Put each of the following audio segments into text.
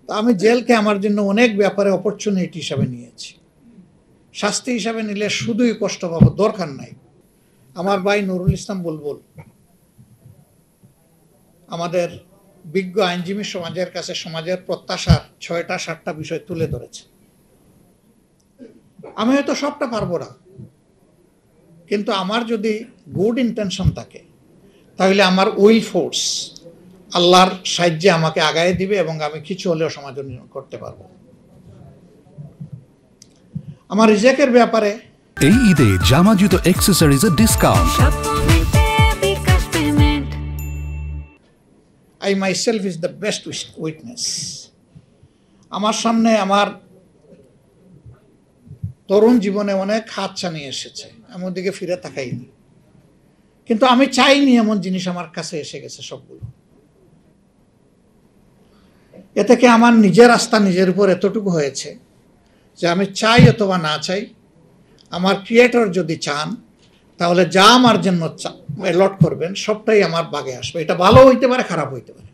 আমি জেলকে আমার জন্য অনেক ব্যাপারে অপরচুনিটি হিসাবে নিয়েছি। শাস্তি হিসাবে নিলে শুধুই কষ্ট পাবো, দরকার নাই। আমার ভাই নুরুল ইসলাম বুলবুল আমাদের বিজ্ঞ আইনজীবী সমাজের কাছে সমাজের প্রত্যাশার ৬টা-৭টা বিষয় তুলে ধরেছে। আমি হয়তো সবটা পারবো না, কিন্তু আমার যদি গুড ইন্টেনশন থাকে তাহলে আমার উইল ফোর্স আল্লাহর সাহায্যে আমাকে আগায় দিবে এবং আমি কিছু হলেও সমাজ উন্নয়ন করতে পারবো। আমার রিজেকের ব্যাপারে এই ঈদে জামা জুতো অ্যাকসেসরিজের discount. I myself is the best witness. আমার সামনে আমার তরুণ জীবনে অনেক হাতছানি এসেছে, আমি ওদিকে ফিরে তাকাইনি, কিন্তু আমি চাইনি এমন জিনিস আমার কাছে এসে গেছে সবগুলো। এ থেকে আমার নিজের আস্থা নিজের উপর এতটুকু হয়েছে যে আমি চাই অথবা না চাই, আমার ক্রিয়েটর যদি চান তাহলে যা আমার জন্য অ্যালট করবেন সবটাই আমার ভাগে আসবে। এটা ভালো হইতে পারে, খারাপ হইতে পারে।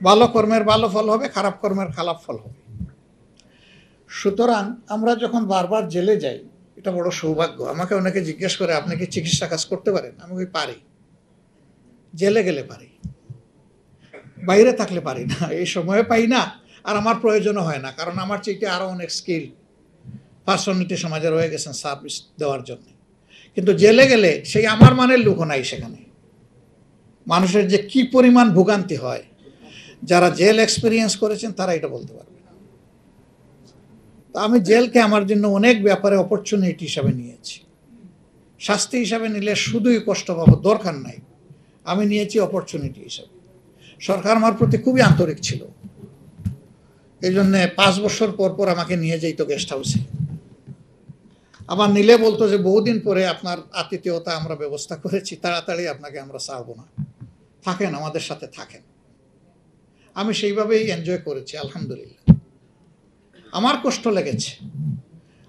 ভালো কর্মের ভালো ফল হবে, খারাপ কর্মের খারাপ ফল হবে। সুতরাং আমরা যখন বারবার জেলে যাই, এটা বড় সৌভাগ্য। আমাকে অনেকে জিজ্ঞেস করে আপনি কি চিকিৎসা কাজ করতে পারেন? আমি পারি, জেলে গেলে পারি, বাইরে থাকলে পারি না। এই সময়ে পাই না, আর আমার প্রয়োজনও হয় না, কারণ আমার চাইতে আরো অনেক স্কিল পার্সোনালিটি সমাজে রয়ে গেছেন সার্ভিস দেওয়ার জন্য। কিন্তু জেলে গেলে সেই আমার মানের লোকও নাই সেখানে। মানুষের যে কি পরিমাণ ভোগান্তি হয়, যারা জেল এক্সপিরিয়েন্স করেছেন তারা এটা বলতে পারবে। আমি জেলকে আমার জন্য অনেক ব্যাপারে অপরচুনিটি হিসাবে নিয়েছি। শাস্তি হিসাবে নিলে শুধুই কষ্ট পাবো, দরকার নাই। আমি নিয়েছি অপরচুনিটি হিসাবে। সরকার আমার প্রতি খুবই আন্তরিক ছিল, এই জন্যে 5 বছর পর পর আমাকে নিয়ে যেত গেস্ট হাউসে। আবার নিলে বলতো যে বহুদিন পরে আপনার আতিথেয়তা আমরা ব্যবস্থা করেছি, তাড়াতাড়ি আপনাকে আমরা ছাড়বো না, থাকেন আমাদের সাথে থাকেন। আমি সেইভাবেই এনজয় করেছি, আলহামদুলিল্লাহ। আমার কষ্ট লেগেছে,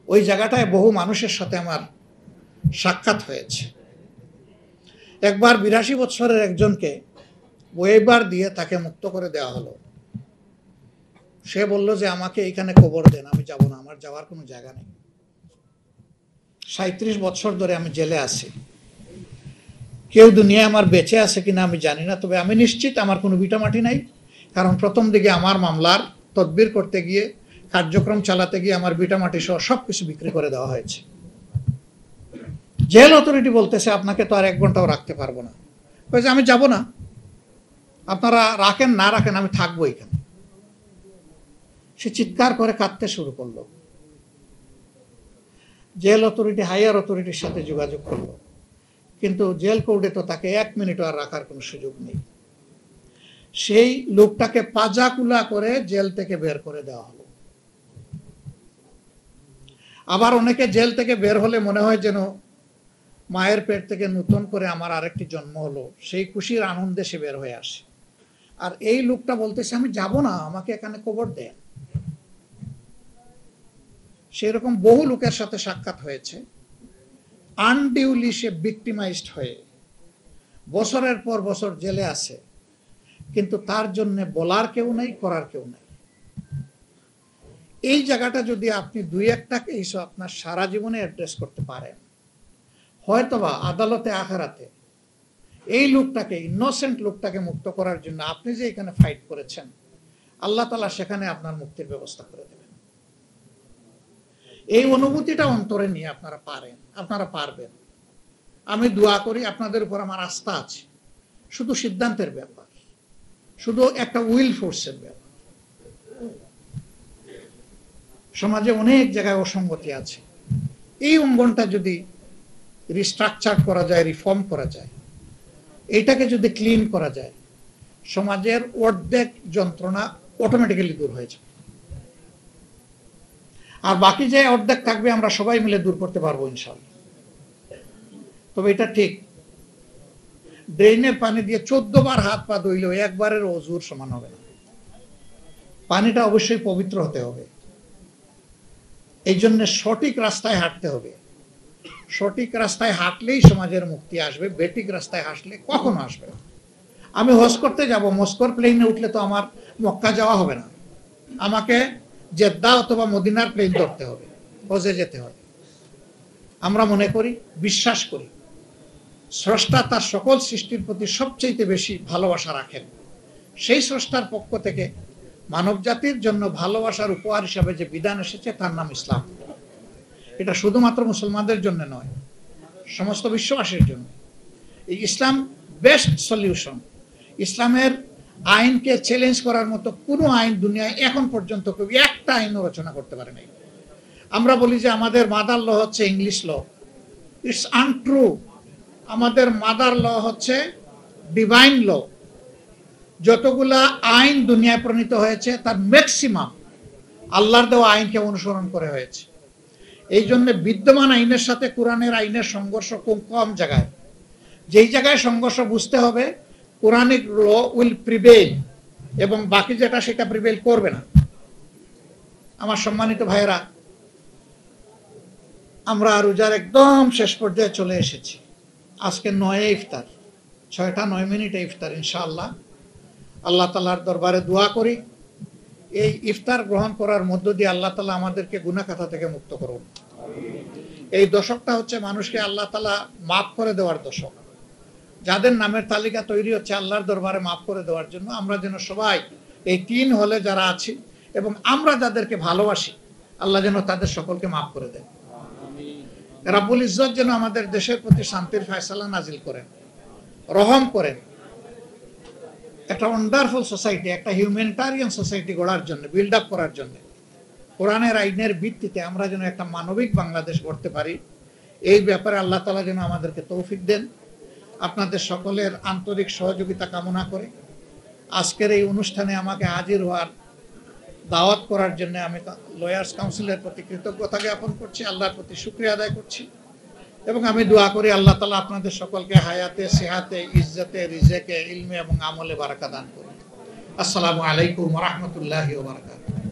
ওই জায়গাটায় বহু মানুষের সাথে আমার সাক্ষাৎ হয়েছে। একবার 82 বছরের একজনকে ওয়েবার দিয়ে তাকে মুক্ত করে দেওয়া হলো। সে বলল যে আমাকে এখানে কবর দেন, আমি যাব না, আমার যাওয়ার কোনো জায়গা নেই। 37 বছর ধরে আমি জেলে আছি। কেউ দুনিয়ায় আমার বেঁচে আছে কিনা আমি জানি না, তবে আমি নিশ্চিত আমার কোনো ভিটামাটি নাই। কারণ প্রথম দিকে আমার মামলার তদবির করতে গিয়ে, কার্যক্রম চালাতে গিয়ে আমার ভিটামাটি সহ সব কিছু বিক্রি করে দেওয়া হয়েছে। জেল অথরিটি বলতেছে আপনাকে তো আর 1 ঘন্টাও রাখতে পারবো না। বলছে আমি যাব না, আপনারা রাখেন না রাখেন, আমি থাকবো এখানে। সে চিৎকার করে কাঁদতে শুরু করলো। জেল অথরিটি হাইয়ার অথরিটির সাথে যোগাযোগ করলো, কিন্তু জেল কোর্টে তো তাকে 1 মিনিটও আর রাখার কোনো সুযোগ নেই। সেই লোকটাকে পাজাকুলা করে জেল থেকে বের করে দেওয়া হলো। আবার অনেকে জেল থেকে বের হলে মনে হয় যেন মায়ের পেট থেকে নতুন করে আমার আরেকটি জন্ম হলো, সেই খুশির আনন্দে সে বের হয়ে আসে। আর এই লোকটা বলতেছে আমি যাব না, আমাকে এখানে কবর দেন। সেরকম বহু লোকের সাথে সাক্ষাৎ হয়েছে। আনডিউলি সে ভিক্টিমাইজড হয়ে বছরের পর বছর জেলে আছে, কিন্তু তার জন্য বলার কেউ নাই, করার কেউ নাই। এই জায়গাটা যদি আপনি 2-1টা কেস আপনার সারা জীবনে অ্যাড্রেস করতে পারেন, হয়তোবা আদালতে আখেরাতে এই লোকটাকে, ইনোসেন্ট লোকটাকে মুক্ত করার জন্য আপনি যে এখানে ফাইট করেছেন, আল্লাহ তাআলা সেখানে আপনার মুক্তির ব্যবস্থা করে দেবেন। এই অনুভূতিটা অন্তরে নিয়ে আপনারা পারবেন। আমি দোয়া করি, আপনাদের উপর আমার আস্থা আছে। শুধু সিদ্ধান্তের ব্যাপার, শুধু একটা উইল ফোর্সের ব্যাপার। সমাজে অনেক জায়গায় অসঙ্গতি আছে, এই অঙ্গনটা যদি রিস্ট্রাকচার করা যায়, রিফর্ম করা যায়, এইটাকে যদি ক্লিন করা যায়, সমাজের অর্ধেক যন্ত্রণা অটোমেটিক্যালি দূর হয়ে যাবে। আর বাকি যে অর্ধেক থাকবে আমরা সবাই মিলে দূর করতে পারবো ইনশাআল্লাহ। তবে এটা ঠিক, ড্রেনের পানি দিয়ে 14 বার হাত পা ধুইলেও একবারের অজুর সমান হবে না। পানিটা অবশ্যই পবিত্র হতে হবে। এই জন্য সঠিক রাস্তায় হাঁটতে হবে। সঠিক রাস্তায় হাঁটলেই সমাজের মুক্তি আসবে, বেঠিক রাস্তায় হাঁটলে কখনো আসবে না। আমি হজ করতে যাব, মস্কোর প্লেনে উঠলে তো আমার মক্কা যাওয়া হবে না, আমাকে জেদ্দা অথবা মদিনার প্লেন ধরতে হবে, হজে যেতে হবে। আমরা মনে করি, বিশ্বাস করি, স্রষ্টা তার সকল সৃষ্টির প্রতি সবচেয়ে বেশি ভালোবাসা রাখেন। সেই স্রষ্টার পক্ষ থেকে মানব জাতির জন্য ভালোবাসার উপহার হিসাবে যে বিধান এসেছে তার নাম ইসলাম। এটা শুধুমাত্র মুসলমানদের জন্য নয়, সমস্ত বিশ্ববাসীর জন্য। এই ইসলাম বেস্ট সলিউশন। ইসলামের আইনকে চ্যালেঞ্জ করার মতো কোনো আইন দুনিয়ায় এখন পর্যন্ত কেউ একটা আইনও রচনা করতে পারে নাই। আমরা বলি যে আমাদের মাদার ল হচ্ছে ইংলিশ ল। It's untrue. আমাদের মাদার ল হচ্ছে ডিভাইন ল। যতগুলা আইন দুনিয়ায় প্রণীত হয়েছে তার ম্যাক্সিমাম আল্লাহর দেওয়া আইনকে অনুসরণ করে হয়েছে। এই জন্য বিদ্যমান আইনের সাথে কোরআনের আইনের সংঘর্ষ খুব কম জায়গায়। যেই জায়গায় সংঘর্ষ বুঝতে হবে কোরআনিক ল উইল প্রিভেইল, এবং বাকি যেটা সেটা প্রিভেইল করবে না। আমার সম্মানিত ভাইয়েরা, আমরা রোজার একদম শেষ পর্যায়ে চলে এসেছি। আজকে 9 ইফতার, 6টা 9 ইফতার। ইনশাআল্লাহ আল্লাহ তাআলার দরবারে দোয়া করি এই ইফতার গ্রহণ করার মধ্য দিয়ে আল্লাহ তাআলা আমাদেরকে গুনাহ খাতা থেকে মুক্ত করুন। এই দশকটা হচ্ছে মানুষকে আল্লাহ তাআলা মাফ করে দেওয়ার দশক। যাদের নামের তালিকা তৈরি হচ্ছে আল্লাহর দরবারে মাফ করে দেওয়ার জন্য, আমরা যেন সবাই এই 3 হলে যারা আছি এবং আমরা যাদেরকে ভালোবাসি, আল্লাহ যেন তাদের সকলকে মাফ করে দেন। রাব্বুল ইজ্জত যেন আমাদের দেশের প্রতি শান্তির ফয়সালা নাজিল করেন, রহম করেন। একটা ওয়ান্ডারফুল সোসাইটি, একটা হিউম্যানিটারিয়ান সোসাইটি গড়ার জন্য, বিল্ড আপ করার জন্য কোরআনের আইনের ভিত্তিতে আমরা যেন একটা মানবিক বাংলাদেশ গড়তে পারি, এই ব্যাপারে আল্লাহ তাআলা যেন আমাদেরকে তৌফিক দেন। আপনাদের সকলের আন্তরিক সহযোগিতা কামনা করে আজকের এই অনুষ্ঠানে আমাকে হাজির হওয়ার দাওয়াত করার জন্য আমি লয়ার্স কাউন্সিলের প্রতি কৃতজ্ঞতা জ্ঞাপন করছি, আল্লাহর প্রতি শুকরিয়া আদায় করছি, এবং আমি দোয়া করি আল্লাহ তাআলা আপনাদের সকলকে হায়াতে, সেহাতে, ইজ্জতে, রিজেকে, ইলমে এবং আমলে বারাকা দান করুন। আসসালামু আলাইকুম ওয়া রাহমাতুল্লাহি ওয়া বারাকাতুহু।